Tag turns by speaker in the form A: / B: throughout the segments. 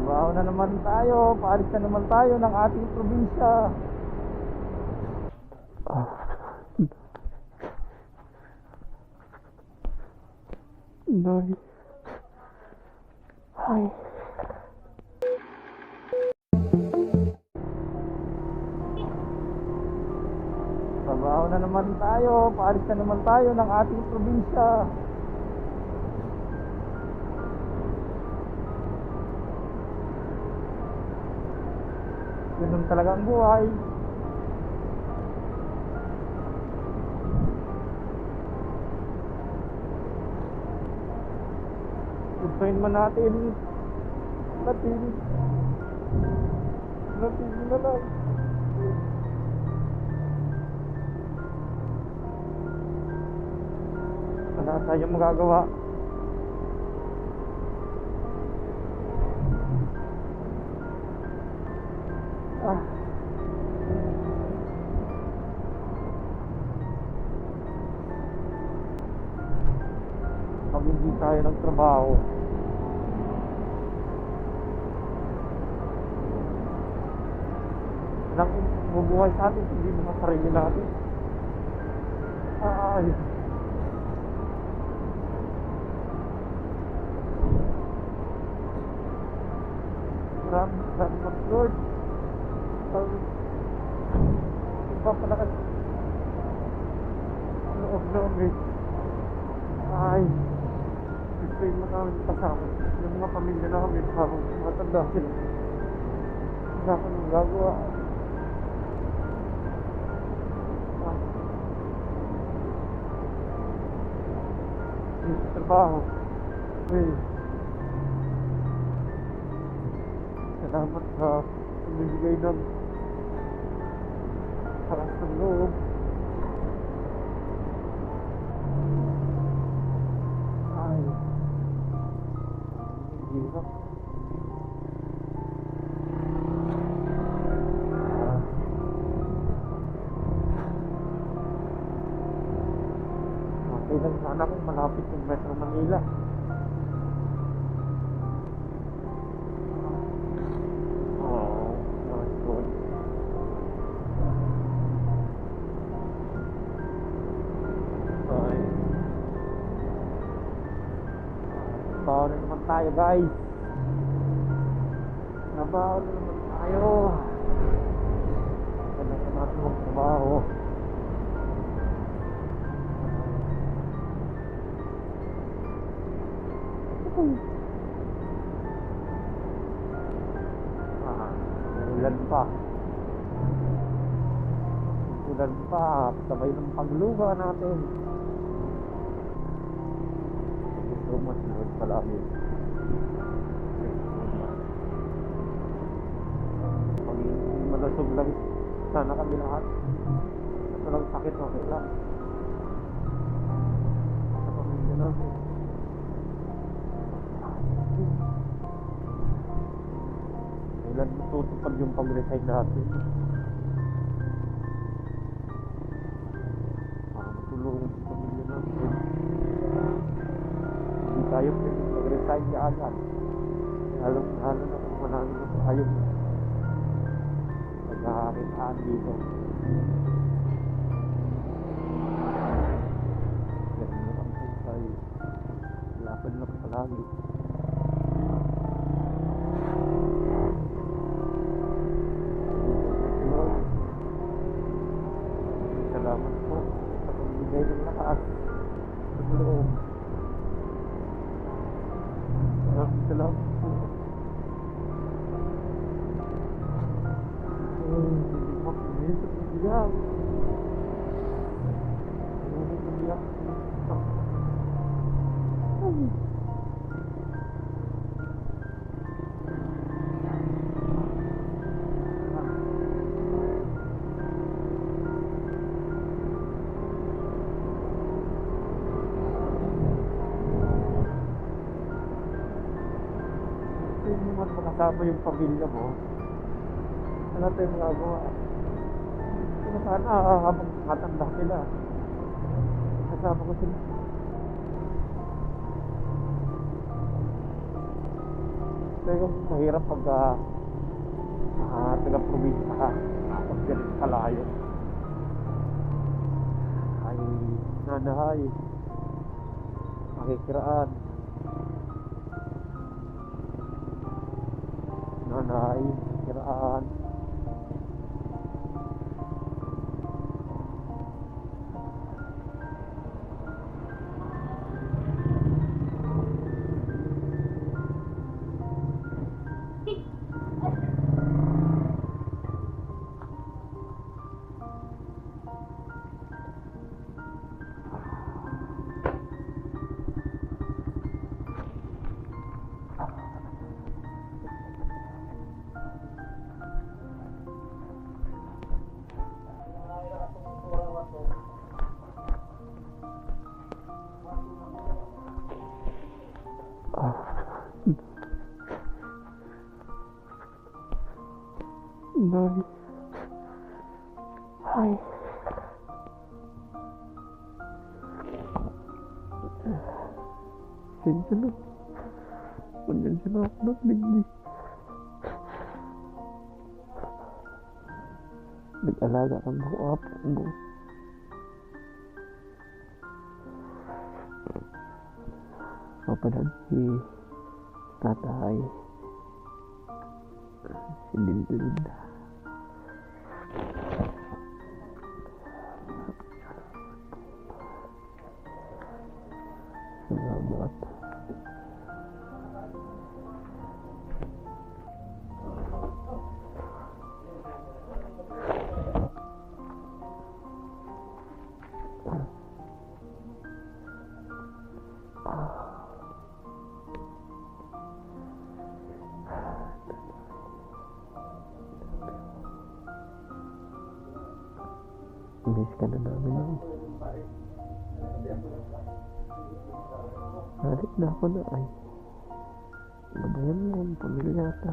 A: Trabaho na naman tayo, paalis na naman tayo ng ating probinsya. Nay. Ay. Trabaho na naman tayo, paalis na naman tayo ng ating probinsya. Ganun talaga ang buhay. Gustuin man natin, natin na lang. Wala tayong magagawa. Pag hindi tayo nagtrabaho, walang bubuhay sa atin, hindi mga sarili natin. Ay. Maraming salamat, Lord. Ipapalakas loob namin. Ay, gusto yung namin kasama yung mga pamilya namin habang matanda sila. Wala ka nang gagawa. Yung trabaho. Ay, salamat sa pamibigay ng paras ng loob. Ay, hirap. Kailan sana kung malapit yung Metro Manila. Oh my God. Ay. Trabaho na naman tayo, guys. Trabaho na naman tayo. Kailangan natin magtrabaho. Ulan pa. Ulan pa. Sabay ng pagluga natin. So much Lord palagi. Pag malasog lang sana kami lahat. Ito lang sakit, okay lang. Sa pamilya namin. Kailan matutupad yung pag-resign natin para matulungan sa pamilya natin. Hindi tayo pwede mag-resign niya agad. Halo na kung manangin na tayo pagkakakitaan dito. Ganun na kami tayo. Laban lang palagi. Salamat po sa pagbigay ng lakas sa loob. Salamat po. Hindi ko makinig sa pagbiyak. Hindi ko mabiyak. Hindi mo makasama yung pamilya mo. Ano tayo magagawa? Kung sana habang matanda sila, kasama ko sila. yung mahirap pag taga-probinsya ka, pag ganito kalayo. Ay, nanahay, makikiraan, nanahay, makikiraan. Nay. Ay. Pasensya na. Pasensya na ako nagliglig. Nag-alaga ka ng apo mo. Kapalad si tatay. Si Linda. Salamat. Miss ka na namin ako. Halit na ako na ay. Labayan mo ang pamilya ata.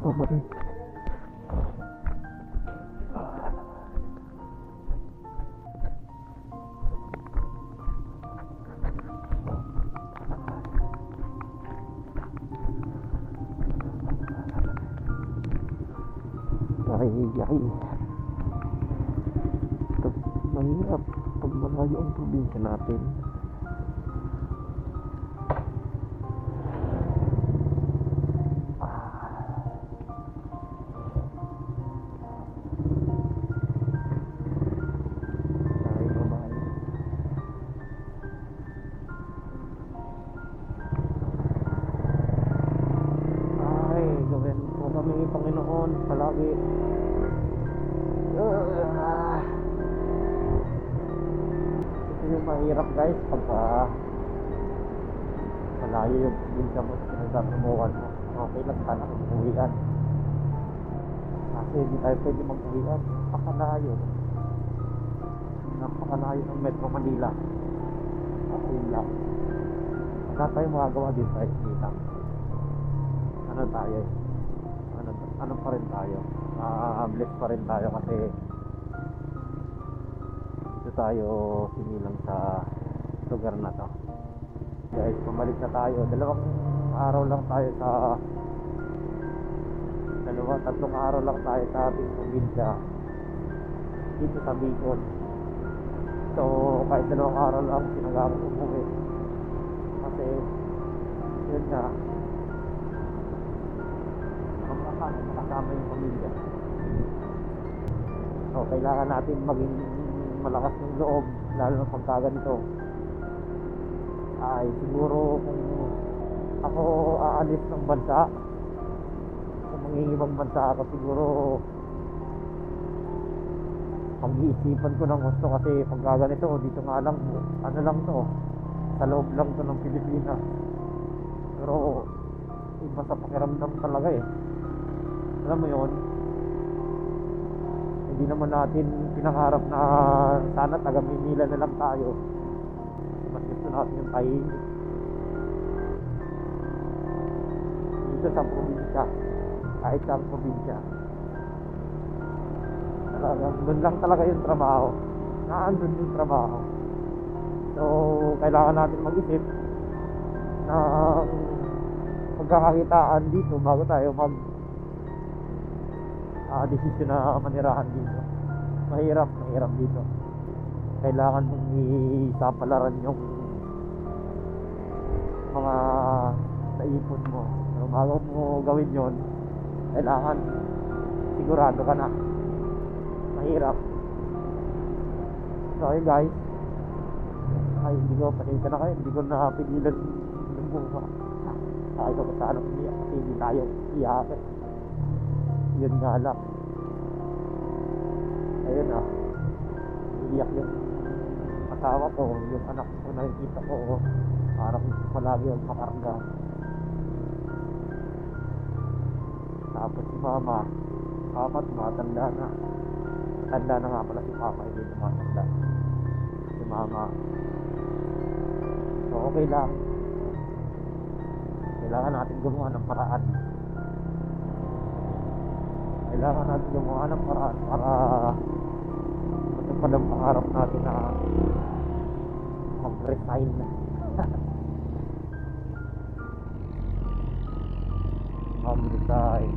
A: Pamarin. Ay. Mahirap pag malayo ang probinsya natin. Ay, babae. Ay, gawin po kami Panginoon palagi. Ito yung mahirap guys pag malayo yung probinsya mo sa pinagtatramuhan mo. Okay lang sana kung uwian, kasi hindi tayo pwede mag-uwian. Napakalayo ng Metro Manila. Kasi yun lang, wala tayong magagawa dito tayo silang. Ano tayo, ano pa rin tayo, blessed pa rin tayo kasi dito tayo sinilang sa lugar na to. Guys, pumalik na tayo. Tatlong araw lang tayo sa ating probinsya dito sa Bicol. So kahit 2 araw lang sinagawang umuwi kasi yun nga, kasama yung pamilya. So kailangan natin maging malakas ng loob, lalo na pagka ganito. Ay siguro kung ako aalis ng bansa, kung mangingibang bansa ako, siguro pag-iisipan ko ng gusto, kasi pagka ganito dito nga lang, ano lang to, sa loob lang to ng Pilipinas. Pero iba sa pakiramdam talaga eh. Alam mo yun, hindi naman natin pinangarap na sana taga Manila na lang tayo. mas gusto natin yung tahimik. Dito sa probinsya, kahit sa probinsya, talagang doon lang talaga yung trabaho. Naandun yung trabaho. So, kailangan natin mag-isip ng pagkakakitaan dito bago tayo mag desisyon na manirahan dito. Mahirap dito. Kailangan mong isapalaran yung mga naipon mo. So, bago mo gawin yon, kailangan sigurado ka na. Mahirap. So ayun guys, ay hindi ko pasensya na kayo, hindi ko napigilan lumuha. Ay ko sa anong umiyak kasi hindi tayo iyakin. Yun nga lang. Ayun iiyak yung asawa ko, yung anak ko nakikita ko, parang palagi yung makarga. Tapos si mama, matanda na. Tanda na nga pala si papa, hindi tumatanda. Si mama. So okay lang. Kailangan natin gumawa ng paraan. Kailangan natin gumawa ng paraan para matupad ang pangarap natin na mag-resign. Mag-resign.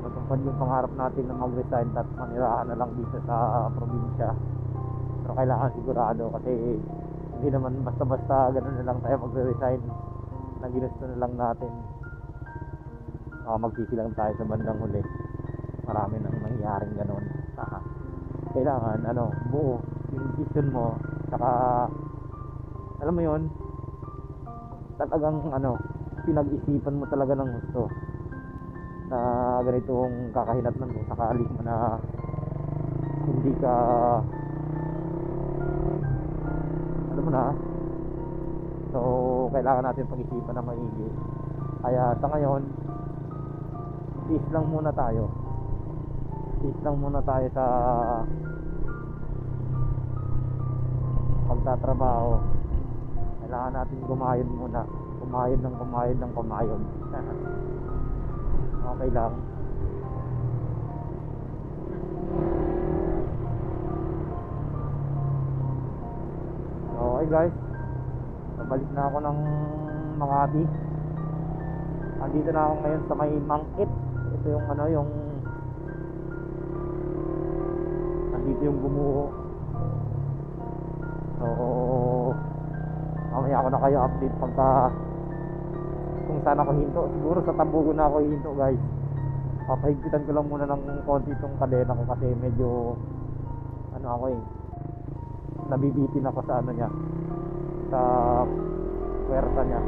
A: Matupad yung pangarap natin na mag-resign at manirahan na lang dito sa probinsya. Pero kailangan sigurado kasi hindi naman basta-basta ganun na lang tayo mag-resign na ginusto na lang natin. Magsisilang tayo sa bandang huli. Marami nang nangyaring ganun. Kailangan buo yung decision mo, saka alam mo yun, talagang pinag-isipan mo talaga ng gusto na ganitong kakahinatnan mo sakali mo na hindi ka alam mo na. So kailangan natin pag-isipan na maigi. Kaya sa ngayon, tiis lang muna tayo sa pagtatrabaho. Kailangan natin kumayod muna, kumayod ng kumayod. Okay lang. Okay guys, nabalik na ako ng Makati. Andito na ako ngayon sa may Mangkit. Ito yung nandito yung bumuo. So mamaya ako na kayo update pagka kung saan ako hinto. Siguro sa Tambugo na ako hinto guys. Papahigpitan ko lang muna ng konti itong kadena ko kasi medyo nabibitin ako sa niya, sa puwersa niya.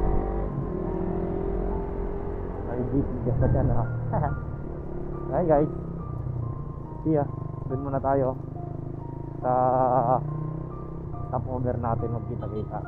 A: Nabibitin niya sa tiyan Okay guys, see ya. Doon muna tayo sa stopover natin, magkita-kita.